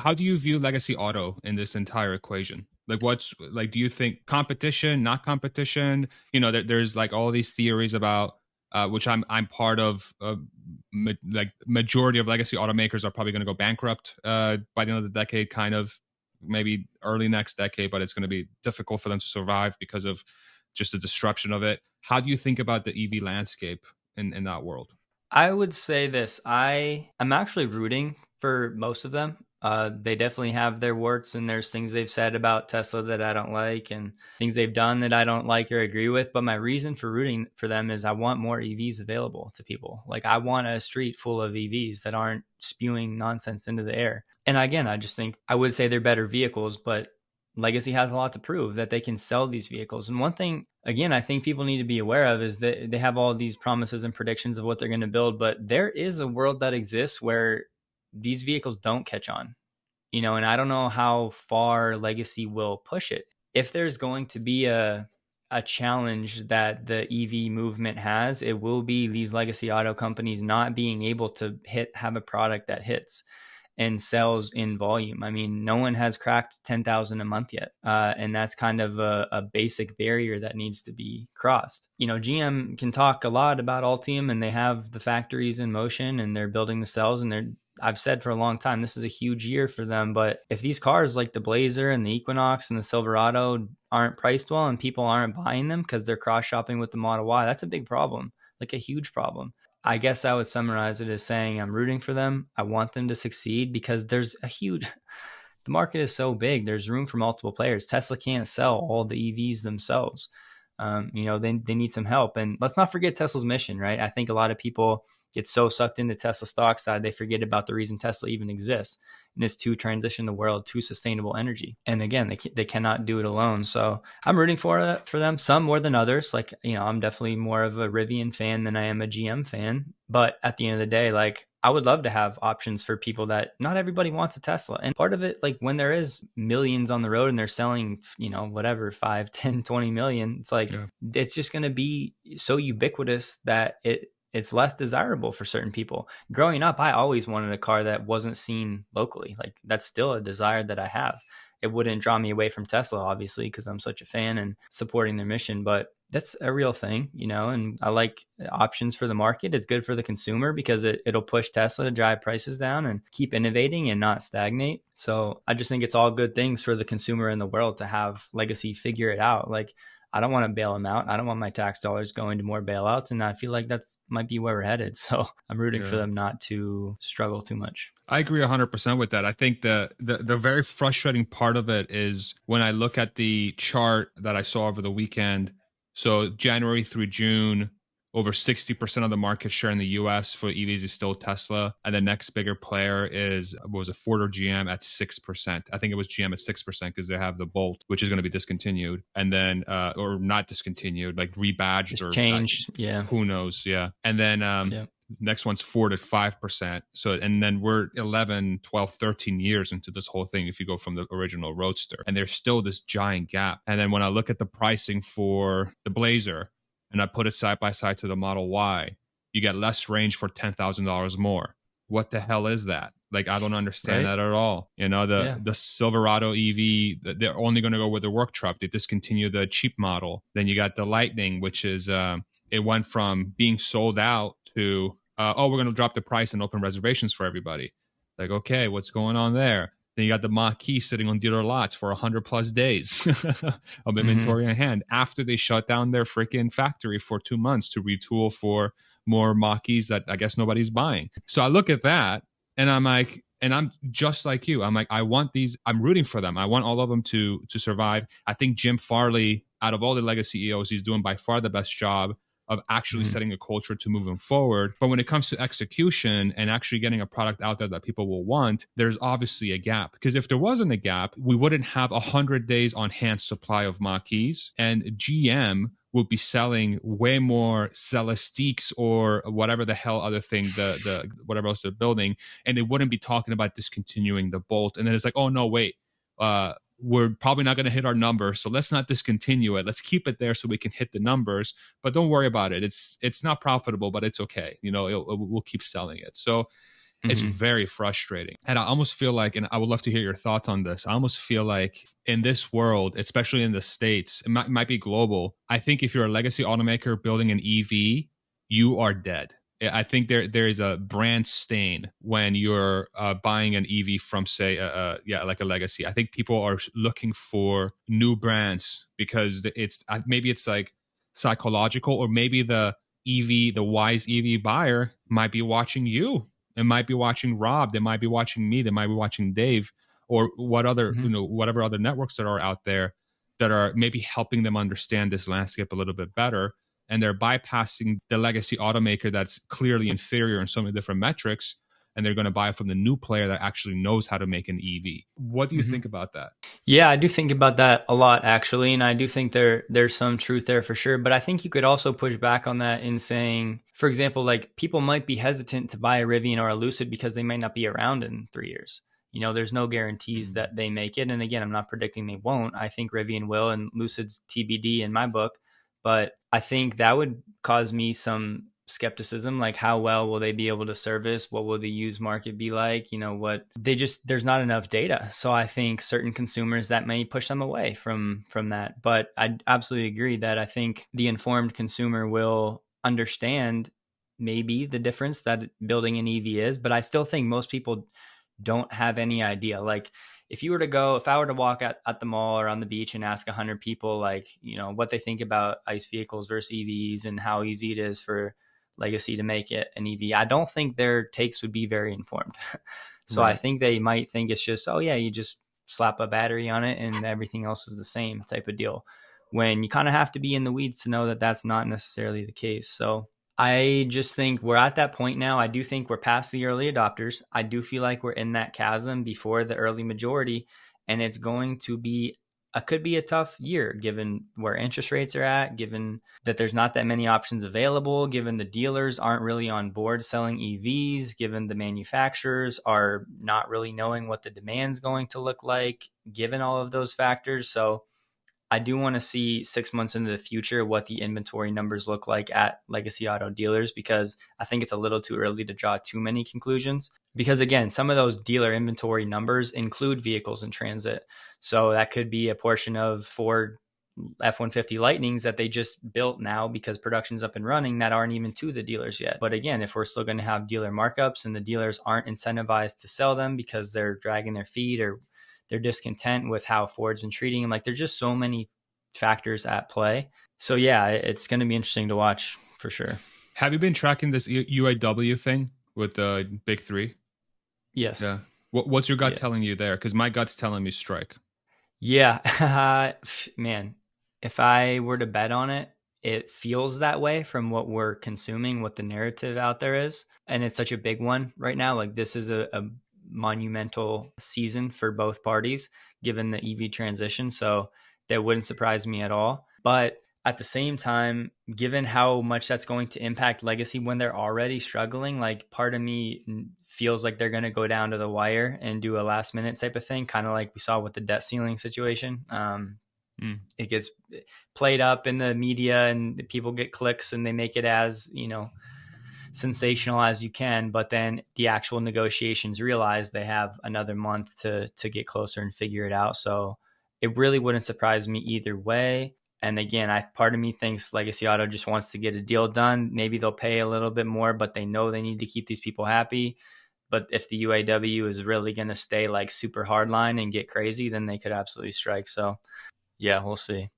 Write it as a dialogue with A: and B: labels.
A: How do you view legacy auto in this entire equation? Like, what's like, do you think competition, not competition? There's like all these theories about, which I'm part of. Like majority of legacy automakers are probably going to go bankrupt by the end of the decade, kind of maybe early next decade, but it's going to be difficult for them to survive because of just the disruption of it. How do you think about the EV landscape in that world?
B: I would say this. I'm actually rooting for most of them. They definitely have their warts, and there's things they've said about Tesla that I don't like, and things they've done that I don't like or agree with. But my reason for rooting for them is I want more EVs available to people. Like, I want a street full of EVs that aren't spewing nonsense into the air. And again, I just think I would say they're better vehicles, but Legacy has a lot to prove that they can sell these vehicles. And one thing, again, I think people need to be aware of is that they have all these promises and predictions of what they're going to build, but there is a world that exists where these vehicles don't catch on, and I don't know how far Legacy will push it. If there's going to be a challenge that the EV movement has, it will be these legacy auto companies not being able to have a product that hits and sells in volume. I mean, no one has cracked 10,000 a month yet. And that's kind of a basic barrier that needs to be crossed. GM can talk a lot about Ultium, and they have the factories in motion, and they're building the cells, and I've said for a long time, this is a huge year for them. But if these cars like the Blazer and the Equinox and the Silverado aren't priced well and people aren't buying them because they're cross shopping with the Model Y, that's a big problem, like a huge problem. I guess I would summarize it as saying I'm rooting for them. I want them to succeed because there's the market is so big. There's room for multiple players. Tesla can't sell all the EVs themselves. They need some help. And let's not forget Tesla's mission, right? I think a lot of people get so sucked into Tesla stock side, they forget about the reason Tesla even exists, and it's to transition the world to sustainable energy. And again, they cannot do it alone. So I'm rooting for them, some more than others. Like, I'm definitely more of a Rivian fan than I am a GM fan. But at the end of the day, like, I would love to have options for people that not everybody wants a Tesla. And part of it, like when there is millions on the road and they're selling, whatever, 5, 10, 20 million, it's like, it's just going to be so ubiquitous that it's less desirable for certain people. Growing up, I always wanted a car that wasn't seen locally. Like, that's still a desire that I have. It wouldn't draw me away from Tesla, obviously, because I'm such a fan and supporting their mission, but that's a real thing, and I like options for the market. It's good for the consumer because it'll push Tesla to drive prices down and keep innovating and not stagnate. So I just think it's all good things for the consumer in the world to have Legacy figure it out. Like, I don't want to bail them out. I don't want my tax dollars going to more bailouts. And I feel like that's might be where we're headed. So I'm rooting for them not to struggle too much.
A: I agree 100% with that. I think the very frustrating part of it is when I look at the chart that I saw over the weekend. So January through June, over 60% of the market share in the US for EVs is still Tesla. And the next bigger player is, Ford or GM at 6%. I think it was GM at 6% because they have the Bolt, which is going to be discontinued. And then, or not discontinued, like rebadged
B: just
A: or
B: changed. Yeah.
A: Who knows? Yeah. And then, next one's Ford at 5%. So, and then we're 11, 12, 13 years into this whole thing if you go from the original Roadster. And there's still this giant gap. And then when I look at the pricing for the Blazer and I put it side by side to the Model Y, you get less range for $10,000 more. What the hell is that? Like, I don't understand that at all. The Silverado EV, they're only going to go with the work truck. They discontinue the cheap model. Then you got the Lightning, which is, it went from being sold out to, we're going to drop the price and open reservations for everybody. Like, okay, what's going on there? Then you got the Mach-E sitting on dealer lots for 100 plus days of inventory in hand after they shut down their freaking factory for 2 months to retool for more Mach-E's that I guess nobody's buying. So I look at that and I'm like, and I'm just like you. I'm like, I want these, I'm rooting for them. I want all of them to survive. I think Jim Farley, out of all the legacy CEOs, he's doing by far the best job of actually setting a culture to moving forward. But when it comes to execution and actually getting a product out there that people will want, there's obviously a gap. Because if there wasn't a gap, we wouldn't have 100 days on hand supply of Mach-E's, and GM would be selling way more Celestiques or whatever the hell other thing, the whatever else they're building, and they wouldn't be talking about discontinuing the Bolt. And then it's like, oh no, wait, we're probably not going to hit our number, so let's not discontinue it. Let's keep it there so we can hit the numbers, but don't worry about it. It's not profitable, but it's okay. We'll keep selling it. So It's very frustrating. And I almost feel like, and I would love to hear your thoughts on this, I almost feel like in this world, especially in the States, it might be global. I think if you're a legacy automaker building an EV, you are dead. I think there is a brand stain when you're buying an EV from, say, like a legacy. I think people are looking for new brands because it's maybe it's like psychological, or maybe the wise EV buyer might be watching you. It might be watching Rob. They might be watching me. They might be watching Dave, or whatever other networks that are out there that are maybe helping them understand this landscape a little bit better. And they're bypassing the legacy automaker that's clearly inferior in so many different metrics, and they're going to buy from the new player that actually knows how to make an EV. What do you think about that?
B: Yeah, I do think about that a lot, actually. And I do think there's some truth there for sure. But I think you could also push back on that in saying, for example, like people might be hesitant to buy a Rivian or a Lucid because they might not be around in 3 years. There's no guarantees that they make it. And again, I'm not predicting they won't. I think Rivian will, and Lucid's TBD in my book. But I think that would cause me some skepticism, like how well will they be able to service? What will the used market be like? There's not enough data. So I think certain consumers, that may push them away from that. But I absolutely agree that I think the informed consumer will understand maybe the difference that building an EV is, but I still think most people don't have any idea. Like if I were to walk at the mall or on the beach and ask 100 people, like, what they think about ICE vehicles versus EVs and how easy it is for legacy to make it an EV, I don't think their takes would be very informed. So right. I think they might think it's just, oh yeah, you just slap a battery on it and everything else is the same type of deal, when you kind of have to be in the weeds to know that that's not necessarily the case. So I just think we're at that point now. I do think we're past the early adopters. I do feel like we're in that chasm before the early majority, and it's going to be could be a tough year given where interest rates are at, given that there's not that many options available, given the dealers aren't really on board selling EVs, given the manufacturers are not really knowing what the demand's going to look like, given all of those factors. So I do want to see 6 months into the future what the inventory numbers look like at legacy auto dealers, because I think it's a little too early to draw too many conclusions. Because again, some of those dealer inventory numbers include vehicles in transit. So that could be a portion of Ford F-150 Lightnings that they just built now because production's up and running that aren't even to the dealers yet. But again, if we're still going to have dealer markups and the dealers aren't incentivized to sell them because they're dragging their feet or they're discontent with how Ford's been treating them, like there's just so many factors at play. So yeah, it's going to be interesting to watch for sure.
A: Have you been tracking this UAW thing with the big three?
B: Yes.
A: Yeah. What's your gut telling you there? Because my gut's telling me strike.
B: Yeah. Man, if I were to bet on it, it feels that way from what we're consuming, what the narrative out there is. And it's such a big one right now. Like this is a monumental season for both parties, given the EV transition. So that wouldn't surprise me at all. But at the same time, given how much that's going to impact legacy when they're already struggling, like part of me feels like they're going to go down to the wire and do a last minute type of thing, kind of like we saw with the debt ceiling situation. It gets played up in the media and people get clicks and they make it as, sensational as you can, but then the actual negotiations realize they have another month to get closer and figure it out. So it really wouldn't surprise me either way. And again, part of me thinks Legacy Auto just wants to get a deal done. Maybe they'll pay a little bit more, but they know they need to keep these people happy. But if the UAW is really going to stay like super hardline and get crazy, then they could absolutely strike. So yeah, we'll see.